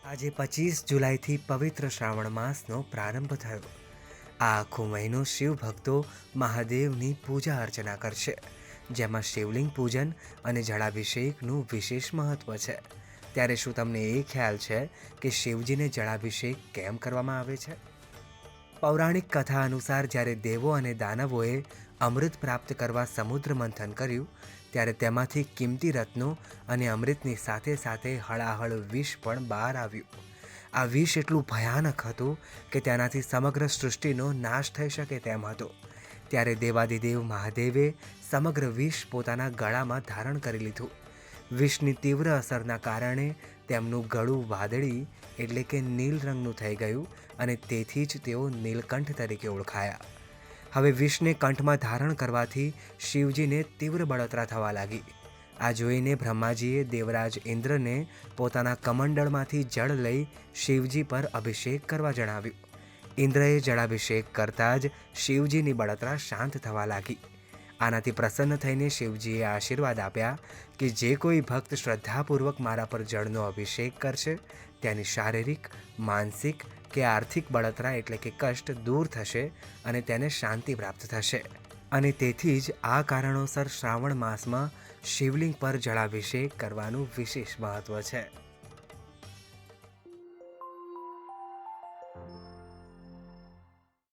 આજે 25 જુલાઈથી પવિત્ર શ્રાવણ માસનો પ્રારંભ થયો. આ આખો મહિનો શિવ ભક્તો મહાદેવની પૂજા અર્ચના કરશે, જેમાં શિવલિંગ પૂજન અને જળાભિષેકનું વિશેષ મહત્વ છે. ત્યારે શું તમને એ ખ્યાલ છે કે શિવજીને જળાભિષેક કેમ કરવામાં આવે છે? પૌરાણિક કથા અનુસાર જ્યારે દેવો અને દાનવોએ અમૃત પ્રાપ્ત કરવા સમુદ્ર મંથન કર્યું, ત્યારે તેમાંથી કિંમતી રત્નો અને અમૃતની સાથે સાથે હળાહળ વિષ પણ બહાર આવ્યું. આ વિષ એટલું ભયાનક હતું કે તેનાથી સમગ્ર સૃષ્ટિનો નાશ થઈ શકે તેમ હતો. ત્યારે દેવાદિદેવ મહાદેવે સમગ્ર વિષ પોતાના ગળામાં ધારણ કરી લીધું. વિષની તીવ્ર અસરના કારણે તેમનું ગળું વાદળી એટલે કે નીલ રંગનું થઈ ગયું અને તેથી જ તેઓ નીલકંઠ તરીકે ઓળખાયા. હવે વિષને કંઠમાં ધારણ કરવાથી શિવજીને તીવ્ર બળતરા થવા લાગી. આ જોઈને બ્રહ્માજીએ દેવરાજ ઇન્દ્રને પોતાના કમંડળમાંથી જળ લઈ શિવજી પર અભિષેક કરવા જણાવ્યું. ઇન્દ્રએ જળાભિષેક કરતાં જ શિવજીની બળતરા શાંત થવા લાગી. આનાથી પ્રસન્ન થઈને શિવજીએ આશીર્વાદ આપ્યા કે જે કોઈ ભક્ત શ્રદ્ધાપૂર્વક મારા પર જળનો અભિષેક કરશે તેની શારીરિક, માનસિક કે આર્થિક બળતરા એટલે કે કષ્ટ દૂર થશે અને તેને શાંતિ પ્રાપ્ત થશે. અને તેથી જ આ કારણોસર શ્રાવણ માસમાં શિવલિંગ પર જળાભિષેક કરવાનું વિશેષ મહત્વ છે.